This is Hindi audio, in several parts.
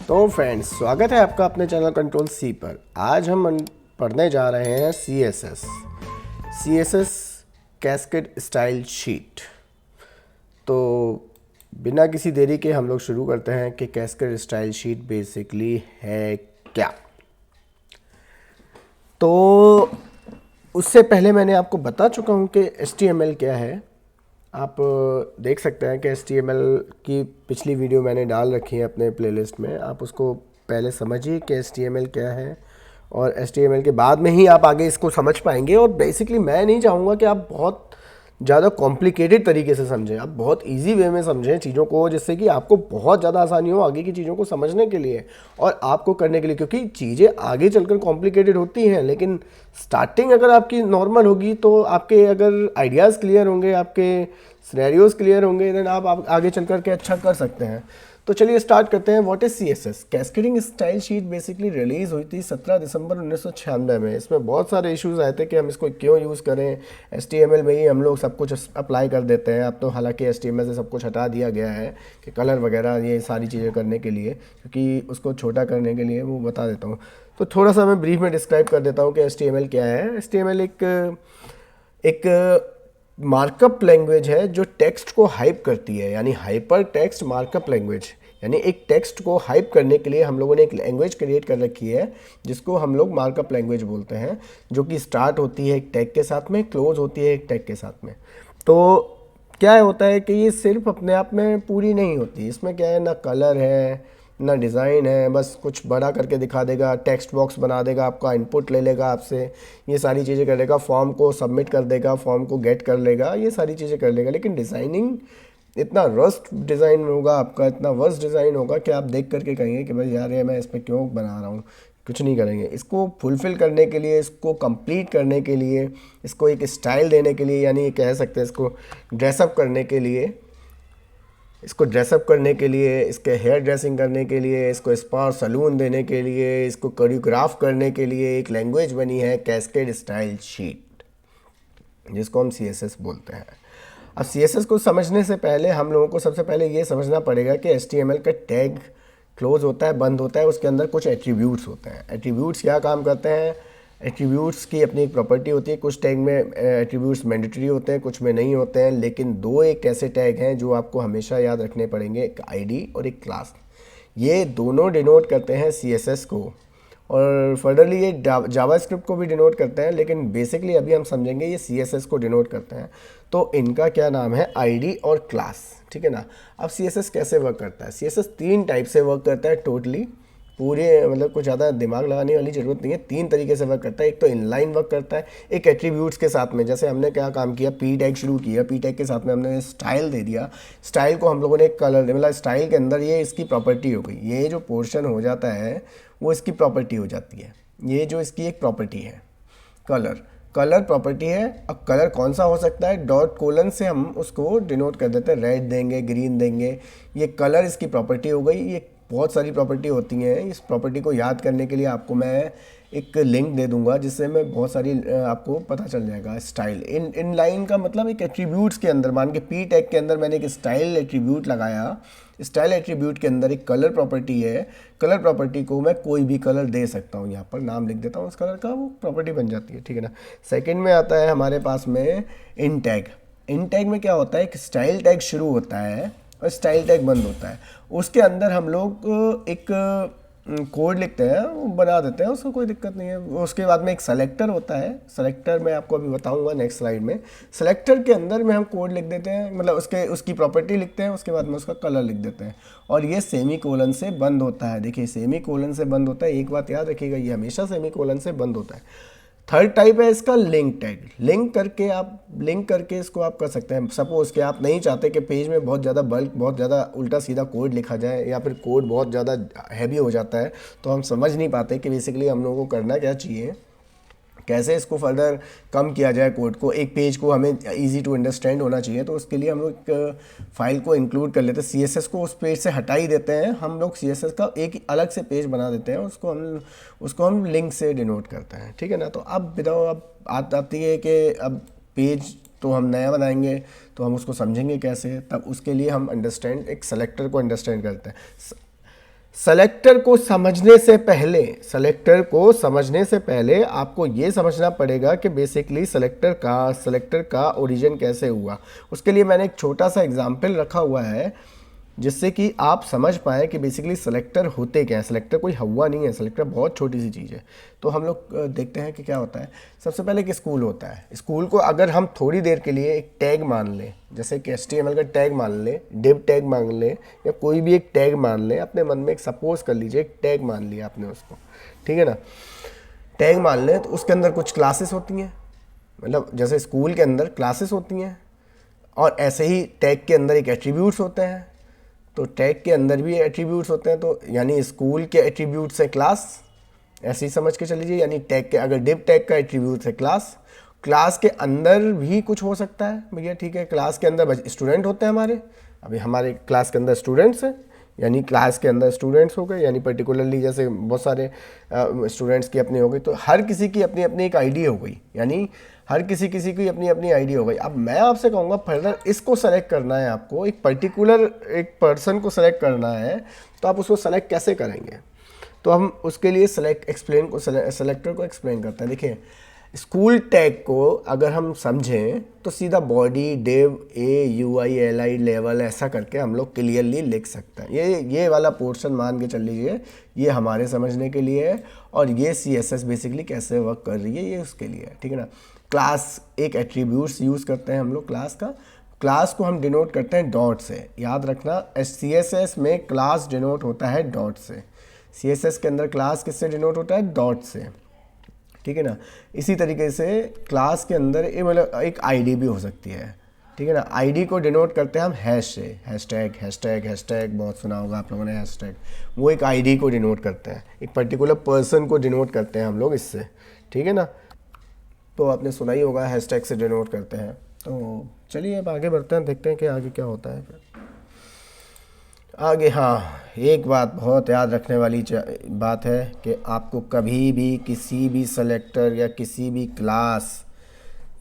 तो फ्रेंड्स, स्वागत है आपका अपने चैनल कंट्रोल सी पर। आज हम पढ़ने जा रहे हैं CSS कैस्केड स्टाइल शीट। तो बिना किसी देरी के हम लोग शुरू करते हैं कि कैस्केड स्टाइल शीट बेसिकली है क्या। तो उससे पहले मैंने आपको बता चुका हूँ कि HTML क्या है। आप देख सकते हैं कि HTML की पिछली वीडियो मैंने डाल रखी है अपने प्लेलिस्ट में। आप उसको पहले समझिए कि HTML क्या है, और HTML के बाद में ही आप आगे इसको समझ पाएंगे। और बेसिकली मैं नहीं चाहूँगा कि आप बहुत ज़्यादा कॉम्प्लिकेटेड तरीके से समझें, आप बहुत इजी वे में समझें चीज़ों को, जिससे कि आपको बहुत ज़्यादा आसानी हो आगे की चीज़ों को समझने के लिए और आपको करने के लिए। क्योंकि चीज़ें आगे चलकर कॉम्प्लिकेटेड होती हैं, लेकिन स्टार्टिंग अगर आपकी नॉर्मल होगी तो आपके अगर आइडियाज़ क्लियर होंगे, आपके सिनेरियोज़ क्लियर होंगे, देन आप आगे चल कर के अच्छा कर सकते हैं। तो चलिए स्टार्ट करते हैं। What is CSS? Cascading style sheet basically release हुई थी 17 दिसंबर 1996 में। इसमें बहुत सारे इश्यूज़ आए थे कि हम इसको क्यों यूज़ करें, HTML में ही हम लोग सब कुछ अप्लाई कर देते हैं। अब तो हालांकि HTML से सब कुछ हटा दिया गया है कि कलर वगैरह ये सारी चीज़ें करने के लिए, क्योंकि उसको छोटा करने के लिए वो बता देता हूँ। तो थोड़ा सा मैं ब्रीफ में डिस्क्राइब कर देता हूँ कि HTML क्या है। HTML एक मार्कअप लैंग्वेज है जो टेक्स्ट को हाइप करती है, यानी हाइपर टेक्स्ट मार्कअप लैंग्वेज। यानी एक टेक्स्ट को हाइप करने के लिए हम लोगों ने एक लैंग्वेज क्रिएट कर रखी है जिसको हम लोग मार्कअप लैंग्वेज बोलते हैं, जो कि स्टार्ट होती है एक टैग के साथ में, क्लोज होती है एक टैग के साथ में। तो क्या होता है कि ये सिर्फ अपने आप में पूरी नहीं होती। इसमें क्या है, ना कलर है ना डिज़ाइन है, बस कुछ बड़ा करके दिखा देगा, टेक्स्ट बॉक्स बना देगा, आपका इनपुट ले लेगा आपसे, ये सारी चीज़ें कर लेगा, फॉर्म को सबमिट कर देगा, फॉर्म को गेट कर लेगा, ये सारी चीज़ें कर लेगा। लेकिन डिज़ाइनिंग इतना रस्ट डिज़ाइन होगा आपका, इतना वर्स्ट डिज़ाइन होगा कि आप देख करके कहेंगे कि भाई यार ये मैं इस पर क्यों बना रहा हूँ। कुछ नहीं करेंगे। इसको फुलफ़िल करने के लिए, इसको कंप्लीट करने के लिए, इसको एक स्टाइल देने के लिए, यानी कह सकते हैं इसको ड्रेसअप करने के लिए, इसके हेयर ड्रेसिंग करने के लिए, इसको स्पा और सलून देने के लिए, इसको कोरियोग्राफ करने के लिए एक लैंग्वेज बनी है कैस्केड स्टाइल शीट, जिसको हम CSS बोलते हैं। अब CSS को समझने से पहले हम लोगों को सबसे पहले ये समझना पड़ेगा कि HTML का टैग क्लोज होता है, बंद होता है, उसके अंदर कुछ एट्रीब्यूट्स होते हैं। एट्रीब्यूट्स क्या काम करते हैं? एट्रीब्यूट्स की अपनी एक प्रॉपर्टी होती है। कुछ टैग में एट्रीब्यूट्स मैंडेटरी होते हैं, कुछ में नहीं होते हैं। लेकिन दो एक ऐसे टैग हैं जो आपको हमेशा याद रखने पड़ेंगे, एक ID और एक क्लास। ये दोनों डिनोट करते हैं CSS को, और फर्दरली ये जावास्क्रिप्ट को भी डिनोट करते हैं, लेकिन बेसिकली अभी हम समझेंगे ये CSS को डिनोट करते हैं। तो इनका क्या नाम है? ID और क्लास, ठीक है ना। अब CSS कैसे वर्क करता है? CSS 3 टाइप से वर्क करता है टोटली, पूरे मतलब कुछ ज़्यादा दिमाग लगाने वाली ज़रूरत नहीं है। 3 तरीके से वर्क करता है। एक तो इनलाइन वर्क करता है, एक एट्रीब्यूट्स के साथ में। जैसे हमने क्या काम किया, P टैग शुरू किया, P टैग के साथ में हमने स्टाइल दे दिया, स्टाइल को हम लोगों ने एक कलर दे, मतलब स्टाइल के अंदर ये इसकी प्रॉपर्टी हो गई। ये जो पोर्शन हो जाता है वो इसकी प्रॉपर्टी हो जाती है। ये जो इसकी एक प्रॉपर्टी है, कलर प्रॉपर्टी है। अब कलर कौन सा हो सकता है? डॉट कोलन से हम उसको डिनोट कर देते हैं, रेड देंगे, ग्रीन देंगे। ये कलर इसकी प्रॉपर्टी हो गई। ये बहुत सारी प्रॉपर्टी होती हैं। इस प्रॉपर्टी को याद करने के लिए आपको मैं एक लिंक दे दूंगा, जिससे मैं बहुत सारी आपको पता चल जाएगा। स्टाइल इन लाइन का मतलब एक एट्रीब्यूट्स के अंदर, मान के P टैग के अंदर मैंने एक स्टाइल एट्रीब्यूट लगाया। स्टाइल एट्रीब्यूट के अंदर एक कलर प्रॉपर्टी है। कलर प्रॉपर्टी को मैं कोई भी कलर दे सकता हूँ, यहाँ पर नाम लिख देता हूँ उस कलर का, वो प्रॉपर्टी बन जाती है, ठीक है ना। सेकंड में आता है हमारे पास में इन टैग में क्या होता है, एक स्टाइल टैग शुरू होता है और स्टाइल टैग बंद होता है। उसके अंदर हम लोग एक कोड लिखते हैं, वो बना देते हैं, उसको कोई दिक्कत नहीं है। उसके बाद में एक सेलेक्टर होता है। सेलेक्टर मैं आपको अभी बताऊंगा नेक्स्ट स्लाइड में। सेलेक्टर के अंदर में हम कोड लिख देते हैं, मतलब उसकी प्रॉपर्टी लिखते हैं, उसके बाद में उसका कलर लिख देते हैं, और ये सेमी कोलन से बंद होता है। देखिए सेमी कोलन से बंद होता है। एक बात याद रखिएगा, ये हमेशा सेमी कोलन से बंद होता है। थर्ड टाइप है इसका लिंक टैग। लिंक करके इसको आप कर सकते हैं। सपोज कि आप नहीं चाहते कि पेज में बहुत ज़्यादा उल्टा सीधा कोड लिखा जाए, या फिर कोड बहुत ज़्यादा हैवी हो जाता है, तो हम समझ नहीं पाते कि बेसिकली हम लोगों को करना क्या चाहिए कैसे इसको फर्दर कम किया जाए कोड को, एक पेज को हमें इजी टू अंडरस्टैंड होना चाहिए, तो उसके लिए हम लोग एक फाइल को इंक्लूड कर लेते हैं। सीएसएस को उस पेज से हटा ही देते हैं हम लोग, सीएसएस का एक अलग से पेज बना देते हैं, उसको हम लिंक से डिनोट करते हैं, ठीक है ना। तो अब बताओ, अब आती है कि अब पेज तो हम नया बनाएंगे तो हम उसको समझेंगे कैसे, तब उसके लिए हम एक सेलेक्टर को अंडरस्टैंड करते हैं। सेलेक्टर को समझने से पहले आपको ये समझना पड़ेगा कि बेसिकली सेलेक्टर का ओरिजिन कैसे हुआ। उसके लिए मैंने एक छोटा सा एग्जाम्पल रखा हुआ है जिससे कि आप समझ पाएँ कि बेसिकली सेलेक्टर होते क्या है। सेलेक्टर कोई हवा नहीं है, सेलेक्टर बहुत छोटी सी चीज़ है। तो हम लोग देखते हैं कि क्या होता है। सबसे पहले एक स्कूल होता है। स्कूल को अगर हम थोड़ी देर के लिए एक टैग मान लें, जैसे कि HTML का टैग मान लें, div टैग मान लें, या कोई भी एक टैग मान लें, अपने मन में एक सपोज कर लीजिए एक टैग मान लिया आपने उसको, ठीक है ना। टैग मान लें तो उसके अंदर कुछ क्लासेस होती हैं, मतलब जैसे स्कूल के अंदर क्लासेस होती हैं, और ऐसे ही टैग के अंदर एक एट्रीब्यूट्स होते हैं, तो टैग के अंदर भी एट्रीब्यूट्स होते हैं। तो यानी स्कूल के एट्रीब्यूट्स है क्लास, ऐसे ही समझ के चलिए। यानी टैग के अगर डिव टैग का एट्रीब्यूट्स है क्लास के अंदर भी कुछ हो सकता है भैया, ठीक है। क्लास के अंदर स्टूडेंट होते हैं हमारे, अभी हमारे क्लास के अंदर स्टूडेंट्स हैं, यानी क्लास के अंदर स्टूडेंट्स हो गए, यानी पर्टिकुलरली जैसे बहुत सारे स्टूडेंट्स की अपनी हो गई, तो हर किसी की अपनी अपनी एक आईडी हो गई, यानी हर किसी की अपनी अपनी आईडी हो गई। अब मैं आपसे कहूँगा फर्दर इसको सेलेक्ट करना है आपको, एक पर्टिकुलर एक पर्सन को सेलेक्ट करना है, तो आप उसको सेलेक्ट कैसे करेंगे। तो हम उसके लिए सेलेक्टर को एक्सप्लेन करते हैं। देखिए, स्कूल टैग को अगर हम समझें तो सीधा बॉडी डिव AUI लेवल ऐसा करके हम लोग क्लियरली लिख सकते हैं। ये वाला पोर्शन मान के चल लीजिए, ये हमारे समझने के लिए है, और ये CSS बेसिकली कैसे वर्क कर रही है ये उसके लिए है, ठीक है ना। क्लास एक एट्रीब्यूट्स यूज़ करते हैं हम लोग क्लास को हम डिनोट करते हैं डॉट से। याद रखना, CSS में क्लास डिनोट होता है डॉट से। CSS के अंदर क्लास किससे डिनोट होता है, डॉट से, ठीक है ना। इसी तरीके से क्लास के अंदर मतलब एक आईडी भी हो सकती है, ठीक है ना। आईडी को डिनोट करते हैं हम हैश से, हैशटैग बहुत सुना होगा आप लोगों ने हैशटैग, वो एक आईडी को डिनोट करते हैं, एक पर्टिकुलर पर्सन को डिनोट करते हैं हम लोग इससे, ठीक है ना। तो आपने सुना ही होगा हैशटैग से डिनोट करते हैं। तो चलिए अब आगे बढ़ते हैं, देखते हैं कि आगे क्या होता है फिर आगे। हाँ, एक बात बहुत याद रखने वाली बात है कि आपको कभी भी किसी भी सेलेक्टर या किसी भी क्लास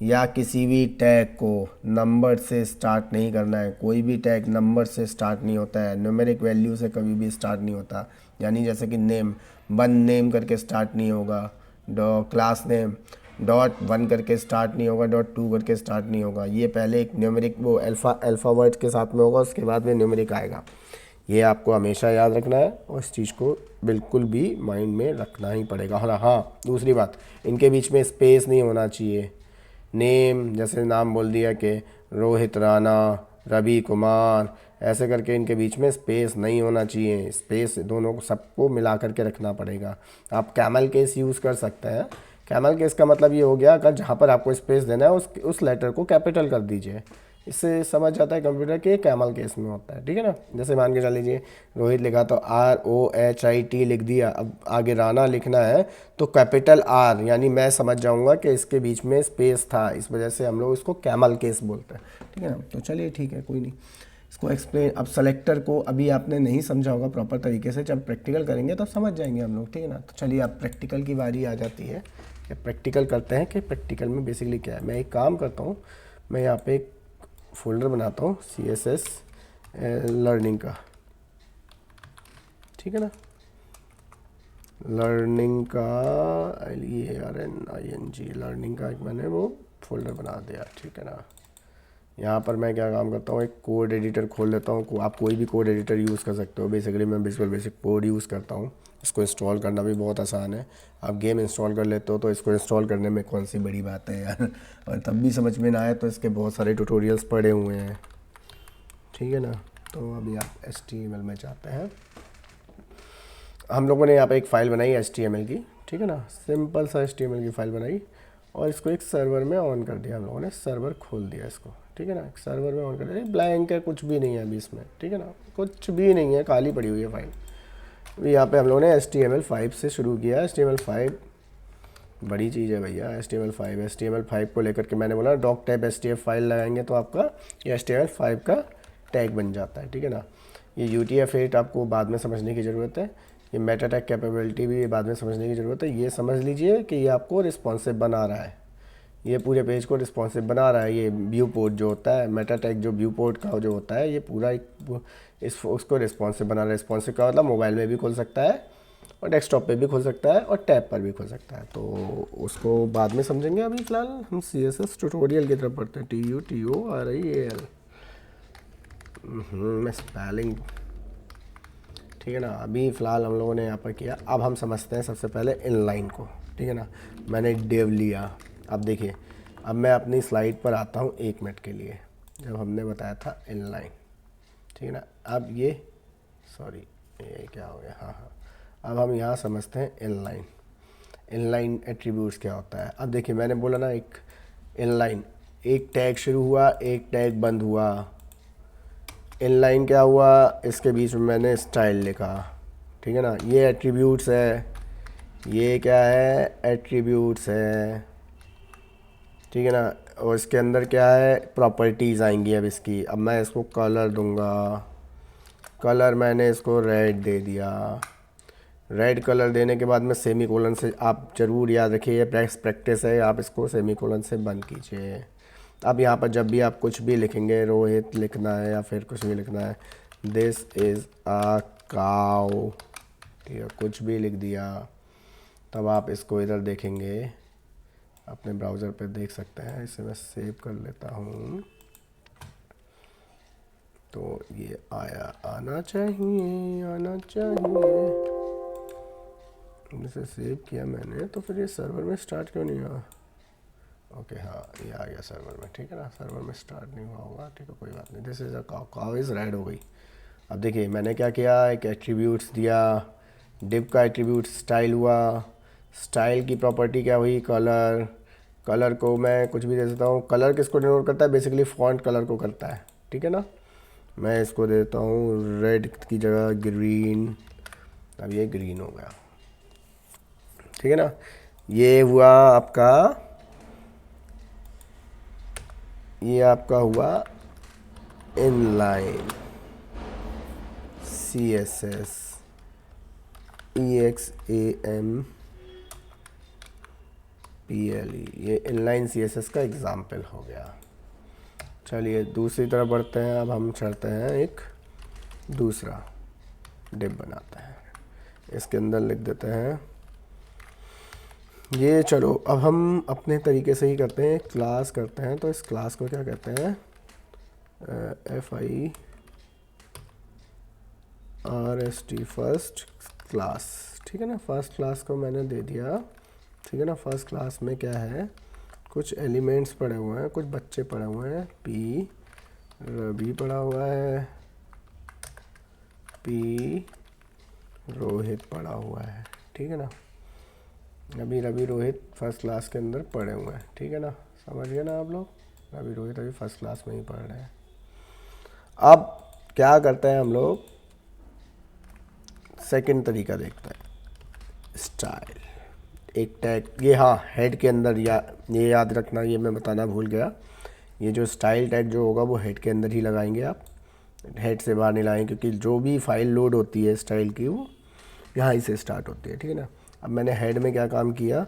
या किसी भी टैग को नंबर से स्टार्ट नहीं करना है। कोई भी टैग नंबर से स्टार्ट नहीं होता है, न्यूमेरिक वैल्यू से कभी भी स्टार्ट नहीं होता। यानी जैसे कि नेम करके स्टार्ट नहीं होगा, क्लास नेम .1 करके स्टार्ट नहीं होगा, .2 करके स्टार्ट नहीं होगा। ये पहले एक न्यूमेरिक वो अल्फ़ा वर्ड के साथ में होगा, उसके बाद में न्यूमेरिक आएगा। ये आपको हमेशा याद रखना है और इस चीज़ को बिल्कुल भी माइंड में रखना ही पड़ेगा। हाँ, दूसरी बात, इनके बीच में स्पेस नहीं होना चाहिए। नेम जैसे नाम बोल दिया कि रोहित राणा, रवि कुमार, ऐसे करके इनके बीच में स्पेस नहीं होना चाहिए। स्पेस दोनों को सबको मिला करके रखना पड़ेगा। आप कैमल केस यूज़ कर सकते हैं। कैमल केस का मतलब ये हो गया, अगर जहाँ पर आपको स्पेस देना है उस लेटर को कैपिटल कर दीजिए, इससे समझ जाता है कंप्यूटर के कैमल केस में होता है, ठीक है ना। जैसे मान के चल लीजिए रोहित लिखा तो ROHIT लिख दिया, अब आगे राणा लिखना है तो कैपिटल R, यानी मैं समझ जाऊंगा कि इसके बीच में स्पेस था, इस वजह से हम लोग इसको कैमल केस बोलते हैं, ठीक है ना। तो चलिए ठीक है, कोई नहीं, इसको एक्सप्लेन। अब सेलेक्टर को अभी आपने नहीं समझा होगा प्रॉपर तरीके से, जब प्रैक्टिकल करेंगे तो समझ जाएंगे हम लोग, ठीक है ना। तो चलिए अब प्रैक्टिकल की बारी आ जाती है कि प्रैक्टिकल करते हैं कि प्रैक्टिकल में बेसिकली क्या है। मैं एक काम करता हूँ, मैं यहाँ पे एक फोल्डर बनाता हूँ CSS लर्निंग का, ठीक है ना। लर्निंग का LEARNING लर्निंग का एक मैंने वो फोल्डर बना दिया, ठीक है ना। यहाँ पर मैं क्या काम करता हूँ, एक कोड एडिटर खोल लेता हूँ। आप कोई भी कोड एडिटर यूज़ कर सकते हो। बेसिकली मैं विजुअल बेसिक कोड यूज़ करता हूँ। इसको इंस्टॉल करना भी बहुत आसान है। आप गेम इंस्टॉल कर लेते हो तो इसको इंस्टॉल करने में कौन सी बड़ी बात है यार। और तब भी समझ में ना आए तो इसके बहुत सारे ट्यूटोरियल्स पड़े हुए हैं, ठीक है ना। तो अभी आप HTML में जाते हैं। हम लोगों ने यहाँ पे एक फ़ाइल बनाई HTML की, ठीक है ना। सिंपल सा HTML की फ़ाइल बनाई और इसको एक सर्वर में ऑन कर दिया। हम लोगों ने सर्वर खोल दिया इसको, ठीक है ना। एक सर्वर में ऑन कर दिया, ब्लैंक है, कुछ भी नहीं है अभी इसमें, ठीक है ना। कुछ भी नहीं है, खाली पड़ी हुई है फाइल। यहाँ पे हम लोगों ने HTML5 से शुरू किया। HTML5 बड़ी चीज़ है भैया HTML5 को लेकर के मैंने बोला डॉक टाइप HTML फाइल लगाएंगे तो आपका ये HTML5 का टैग बन जाता है, ठीक है ना। ये UTF-8 आपको बाद में समझने की ज़रूरत है, ये मेटा टैग कैपेबिलिटी भी बाद में समझने की ज़रूरत है। ये समझ लीजिए कि ये आपको रिस्पॉन्सिव बना रहा है, ये पूरे पेज को रिस्पॉन्सिव बना रहा है। ये व्यू पोर्ट जो होता है, मेटा टैग जो व्यू पोर्ट का जो होता है, ये पूरा उसको रिस्पॉन्सिव बना रहा है। रिस्पॉन्सिव का मतलब मोबाइल में भी खुल सकता है और डेस्कटॉप पे भी खुल सकता है और टैब पर भी खुल सकता है, तो उसको बाद में समझेंगे। अभी फ़िलहाल हम CSS ट्यूटोरियल की तरफ पढ़ते हैं। TUTORIAL मैं स्पेलिंग, ठीक है ना। अभी फ़िलहाल हम लोगों ने यहाँ पर किया, अब हम समझते हैं सबसे पहले इनलाइन को, ठीक है ना। मैंने डिव लिया। अब देखिए, अब मैं अपनी स्लाइड पर आता हूँ 1 मिनट के लिए, जब हमने बताया था इनलाइन, ठीक है ना। अब ये सॉरी ये क्या हो गया, हाँ, अब हम यहाँ समझते हैं इनलाइन। इनलाइन एट्रीब्यूट्स क्या होता है। अब देखिए, मैंने बोला ना एक इनलाइन, एक टैग शुरू हुआ, एक टैग बंद हुआ। इनलाइन क्या हुआ, इसके बीच में मैंने स्टाइल लिखा, ठीक है ना। ये एट्रीब्यूट्स है, ये क्या है, एट्रीब्यूट्स है, ठीक है ना। और इसके अंदर क्या है, प्रॉपर्टीज़ आएंगी। अब इसकी, अब मैं इसको कलर दूंगा, कलर मैंने इसको रेड दे दिया। रेड कलर देने के बाद में सेमीकोलन से, आप ज़रूर याद रखिए ये प्रैक्टिस है, आप इसको सेमीकोलन से बंद कीजिए। अब यहाँ पर जब भी आप कुछ भी लिखेंगे, रोहित लिखना है या फिर कुछ भी लिखना है, दिस इज़ अ काउ, ठीक है, कुछ भी लिख दिया, तब आप इसको इधर देखेंगे, अपने ब्राउज़र पे देख सकते हैं। इसे मैं सेव कर लेता हूँ, तो ये आना चाहिए। इसे सेव किया मैंने, तो फिर ये सर्वर में स्टार्ट क्यों नहीं हुआ। ओके हाँ, ये आ गया सर्वर में, ठीक है ना। सर्वर में स्टार्ट नहीं हुआ होगा, ठीक है, कोई बात नहीं। This is a cow is red हो गई। अब देखिए मैंने क्या किया, एक एट्रीब्यूट्स दिया, डिव का एट्रीब्यूट स्टाइल हुआ। स्टाइल की प्रॉपर्टी क्या हुई, कलर। कलर को मैं कुछ भी दे देता हूँ। कलर किसको डिनोट करता है, बेसिकली फॉन्ट कलर को करता है, ठीक है ना। मैं इसको दे देता हूँ रेड की जगह ग्रीन। अब ये ग्रीन हो गया, ठीक है ना। ये हुआ आपका, ये आपका हुआ इनलाइन CSS EXAMPLE, ये इनलाइन CSS का एग्जाम्पल हो गया। चलिए दूसरी तरफ बढ़ते हैं। अब हम चढ़ते हैं, एक दूसरा डिव बनाते हैं, इसके अंदर लिख देते हैं ये। चलो अब हम अपने तरीके से ही करते हैं, क्लास करते हैं। तो इस क्लास को क्या कहते हैं, FIRST फर्स्ट क्लास, ठीक है ना। फर्स्ट क्लास को मैंने दे दिया, ठीक है ना। फर्स्ट क्लास में क्या है, कुछ एलिमेंट्स पड़े हुए हैं, कुछ बच्चे पड़े हुए हैं। P रवि पड़ा हुआ है, P रोहित पड़ा हुआ है, ठीक है ना। अभी रवि रोहित फर्स्ट क्लास के अंदर पढ़े हुए हैं, ठीक है ना। समझ गए ना आप लोग, रवि रोहित अभी फर्स्ट क्लास में ही पढ़ रहे हैं। अब क्या करते हैं हम लोग, सेकंड तरीका देखते हैं, स्टाइल। एक टैग, ये हाँ हेड के अंदर, या ये याद रखना, ये मैं बताना भूल गया, ये जो स्टाइल टैग जो होगा वो हेड के अंदर ही लगाएंगे आप, हेड से बाहर नहीं लाएंगे, क्योंकि जो भी फाइल लोड होती है स्टाइल की वो यहाँ ही से स्टार्ट होती है, ठीक है ना। अब मैंने हेड में क्या काम किया,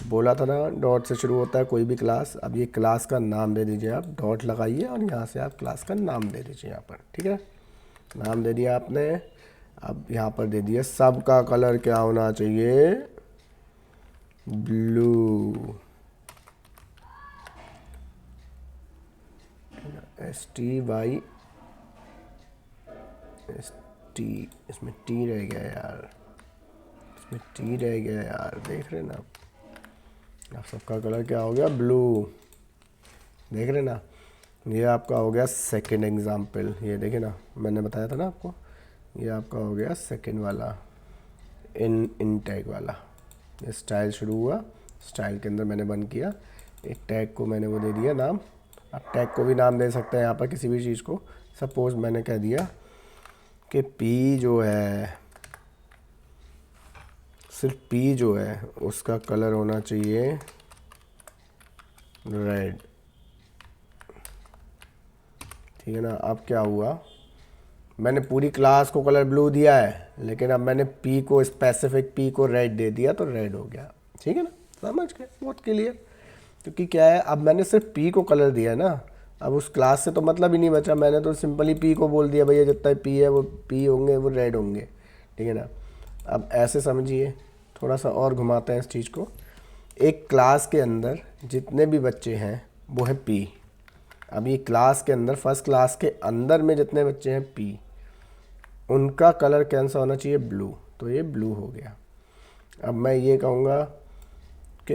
बोला था ना डॉट से शुरू होता है कोई भी क्लास। अब ये क्लास का नाम दे दीजिए, आप डॉट लगाइए और यहाँ से आप क्लास का नाम दे दीजिए यहाँ पर, ठीक है। नाम दे दिया आपने। अब यहाँ पर दे दिया सब का कलर क्या होना चाहिए, ब्लू, STY ST, इसमें T रह गया यार, इसमें T रह गया यार, देख रहे ना आप सबका कलर क्या हो गया, ब्लू, देख रहे ना। ये आपका हो गया सेकंड एग्जाम्पल, ये देखे ना, मैंने बताया था ना आपको, ये आपका हो गया सेकंड वाला इन टैग वाला। ये स्टाइल शुरू हुआ, स्टाइल के अंदर मैंने बंद किया, एक टैग को मैंने वो दे दिया नाम। अब टैग को भी नाम दे सकते हैं यहाँ पर किसी भी चीज़ को। सपोज मैंने कह दिया कि P जो है सिर्फ पी जो है उसका कलर होना चाहिए रेड, ठीक है ना। अब क्या हुआ, मैंने पूरी क्लास को कलर ब्लू दिया है, लेकिन अब मैंने पी को, स्पेसिफिक पी को रेड दे दिया तो रेड हो गया, ठीक है ना। समझ गए, बहुत क्लियर। क्योंकि क्या है, अब मैंने सिर्फ पी को कलर दिया है ना, अब उस क्लास से तो मतलब ही नहीं बचा, मैंने तो सिंपली पी को बोल दिया भैया जितना पी है वो पी होंगे, वो रेड होंगे, ठीक है ना। अब ऐसे समझिए, थोड़ा सा और घुमाते हैं इस चीज़ को। एक क्लास के अंदर जितने भी बच्चे हैं वो है पी। अब ये क्लास के अंदर, फर्स्ट क्लास के अंदर में जितने बच्चे हैं पी, उनका कलर कैसा होना चाहिए, ब्लू, तो ये ब्लू हो गया। अब मैं ये कहूँगा कि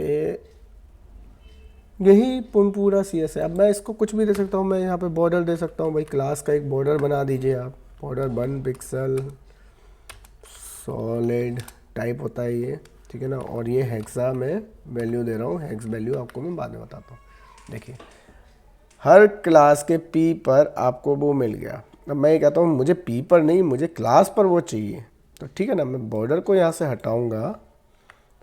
यही पूरा सी एस है। अब मैं इसको कुछ भी दे सकता हूँ, मैं यहाँ पे बॉर्डर दे सकता हूँ, भाई क्लास का एक बॉर्डर बना दीजिए आप, बॉर्डर 1 पिक्सल सॉलिड टाइप होता है ये, ठीक है ना। और ये हेक्सा में वैल्यू दे रहा हूँ, हेक्स वैल्यू आपको मैं बाद में बताता हूँ। देखिए हर क्लास के पी पर आपको वो मिल गया। अब मैं ये कहता हूँ मुझे पी पर नहीं, मुझे क्लास पर वो चाहिए, तो ठीक है ना, मैं बॉर्डर को यहाँ से हटाऊँगा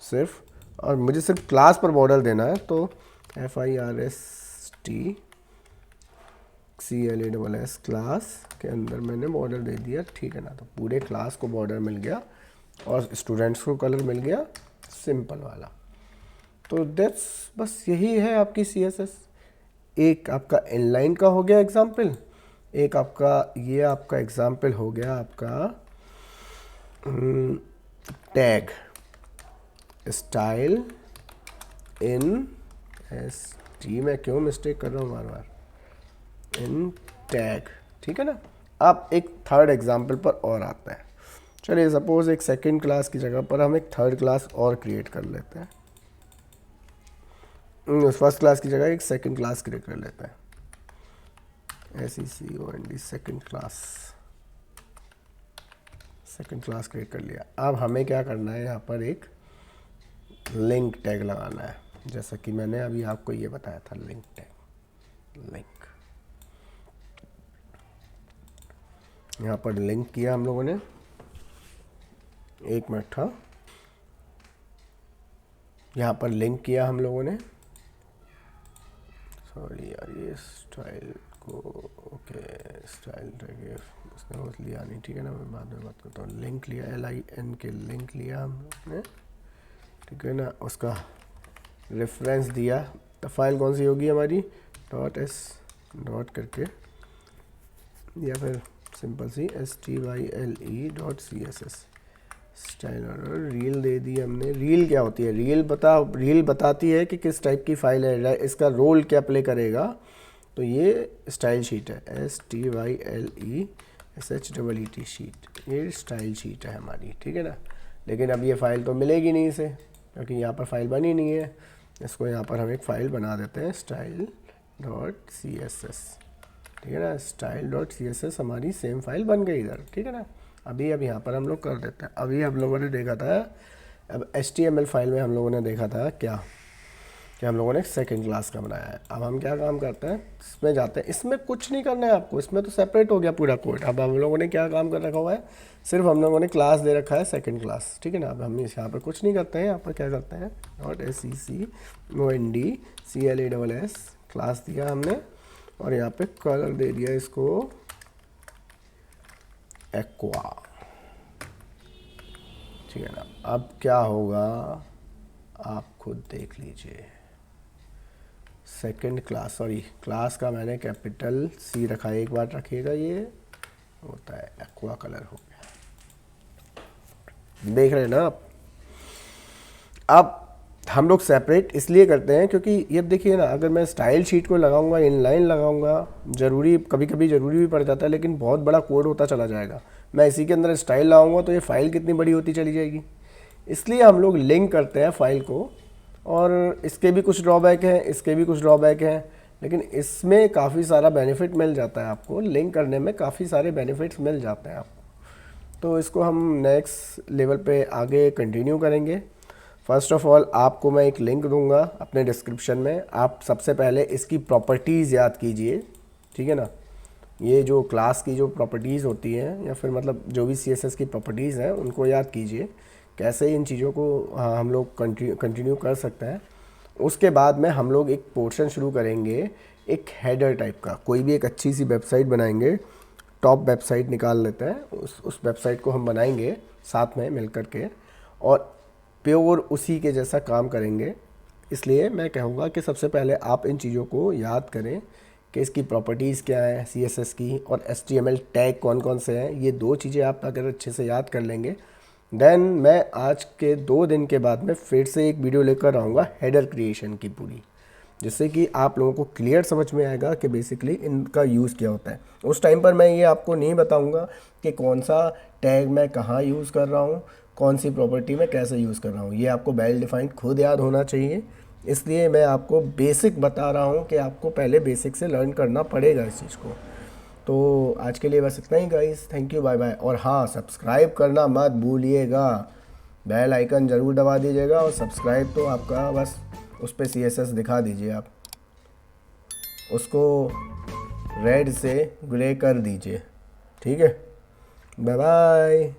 सिर्फ, और मुझे सिर्फ क्लास पर बॉर्डर देना है, तो FIRSTCLASS क्लास के अंदर मैंने बॉर्डर दे दिया, ठीक है ना। तो पूरे क्लास को बॉर्डर मिल गया और स्टूडेंट्स को कलर मिल गया सिंपल वाला। तो दैट्स, बस यही है आपकी CSS। एक आपका इनलाइन का हो गया एग्जाम्पल, एक आपका ये आपका एग्जाम्पल हो गया आपका टैग, स्टाइल इन ST, मैं क्यों मिस्टेक कर रहा हूँ बार बार, इन टैग, ठीक है ना। अब एक थर्ड एग्जाम्पल पर और आता है। चलिए सपोज एक सेकंड क्लास की जगह पर हम एक थर्ड क्लास और क्रिएट कर लेते हैं, फर्स्ट क्लास की जगह एक सेकंड क्लास क्रिएट कर लेते हैं, SECOND second class, second class create कर लिया। अब हमें क्या करना है, यहाँ पर एक लिंक टैग लगाना है, जैसा कि मैंने अभी आपको ये बताया था, लिंक टैग, लिंक। यहाँ पर लिंक किया हम लोगों ने, एक मिनट था, यहाँ पर लिंक किया हम लोगों ने, सॉरी यार ये स्टाइल को, ओके स्टाइल टैग उसने बस लिया नहीं, ठीक है ना, मैं बाद में बात करता हूँ। लिंक लिया, LIN के लिंक लिया हम लोग ने, ठीक है ना, उसका रेफरेंस दिया। तो फाइल कौन सी होगी हमारी, .s डॉट करके, या फिर सिंपल सी style.css, स्टाइल और रील दे दी हमने। रील क्या होती है, रील बताती है कि किस टाइप की फाइल है, इसका रोल क्या प्ले करेगा। तो ये स्टाइल शीट है, STYLESHEET शीट, ये स्टाइल शीट है हमारी, ठीक है ना। लेकिन अब ये फाइल तो मिलेगी नहीं इसे, क्योंकि यहाँ पर फाइल बनी नहीं है। इसको यहाँ पर हम एक फ़ाइल बना देते हैं, style.css, ठीक है ना। style.css हमारी सेम फाइल बन गई इधर, ठीक है ना। अब यहाँ पर हम लोग कर देते हैं। अभी हम लोगों ने देखा था, अब HTML फाइल में हम लोगों ने देखा था क्या कि हम लोगों ने सेकंड क्लास का बनाया है। अब हम क्या काम करते हैं, इसमें जाते हैं, इसमें कुछ नहीं करना है आपको, इसमें तो सेपरेट हो गया पूरा कोड। अब हम लोगों ने क्या काम कर रखा हुआ है, सिर्फ हम लोगों ने क्लास दे रखा है सेकंड क्लास, ठीक है ना। अब हम यहाँ पर कुछ नहीं करते हैं, यहाँ पर क्या करते हैं, .SECONDCLASS क्लास दिया हमने, और यहाँ पे कलर दे दिया इसको एक्वा, ठीक है ना। अब क्या होगा आप खुद देख लीजिए। सेकंड क्लास, सॉरी क्लास का मैंने कैपिटल C रखा है, एक बार रखिएगा, ये होता है एक्वा कलर हो गया, देख रहे हैं ना आप। अब हम लोग सेपरेट इसलिए करते हैं क्योंकि ये देखिए ना, अगर मैं स्टाइल शीट को लगाऊंगा, इनलाइन लगाऊंगा, ज़रूरी कभी कभी ज़रूरी भी पड़ जाता है, लेकिन बहुत बड़ा कोड होता चला जाएगा। मैं इसी के अंदर स्टाइल लगाऊंगा तो ये फाइल कितनी बड़ी होती चली जाएगी। इसलिए हम लोग लिंक करते हैं फाइल को, और इसके भी कुछ ड्रॉबैक हैं, इसके भी कुछ ड्रॉबैक हैं, लेकिन इसमें काफ़ी सारा बेनिफिट मिल जाता है आपको, लिंक करने में काफ़ी सारे बेनिफिट्स मिल जाते हैं आपको। तो इसको हम नेक्स्ट लेवल पे आगे कंटिन्यू करेंगे। फर्स्ट ऑफ ऑल आपको मैं एक लिंक दूंगा अपने डिस्क्रिप्शन में, आप सबसे पहले इसकी प्रॉपर्टीज़ याद कीजिए, ठीक है ना। ये जो क्लास की जो प्रॉपर्टीज़ होती हैं, या फिर मतलब जो भी CSS की प्रॉपर्टीज़ हैं, उनको याद कीजिए कैसे इन चीज़ों को हम लोग कंटिन्यू कर सकते हैं। उसके बाद में हम लोग एक पोर्शन शुरू करेंगे, एक हेडर टाइप का, कोई भी एक अच्छी सी वेबसाइट बनाएंगे, टॉप वेबसाइट निकाल लेते हैं, उस वेबसाइट को हम बनाएंगे साथ में मिल कर के, और प्योर उसी के जैसा काम करेंगे। इसलिए मैं कहूँगा कि सबसे पहले आप इन चीज़ों को याद करें कि इसकी प्रॉपर्टीज़ क्या है CSS की, और HTML टैग कौन कौन से हैं। ये 2 चीज़ें आप अगर अच्छे से याद कर लेंगे, देन मैं आज के 2 दिन के बाद में फिर से एक वीडियो लेकर आऊँगा हेडर क्रिएशन की पूरी, जिससे कि आप लोगों को क्लियर समझ में आएगा कि बेसिकली इनका यूज़ क्या होता है। उस टाइम पर मैं ये आपको नहीं बताऊंगा कि कौन सा टैग मैं कहाँ यूज़ कर रहा हूँ, कौन सी प्रॉपर्टी मैं कैसे यूज़ कर रहा हूँ, ये आपको वेल डिफाइंड खुद याद होना चाहिए। इसलिए मैं आपको बेसिक बता रहा हूँ कि आपको पहले बेसिक से लर्न करना पड़ेगा इस चीज़ को। तो आज के लिए बस इतना ही guys, thank you, bye bye. और हाँ, सब्सक्राइब करना मत भूलिएगा, बेल आइकन ज़रूर दबा दीजिएगा, और सब्सक्राइब तो आपका बस उस पर CSS दिखा दीजिए, आप उसको रेड से ग्रे कर दीजिए, ठीक है। Bye bye.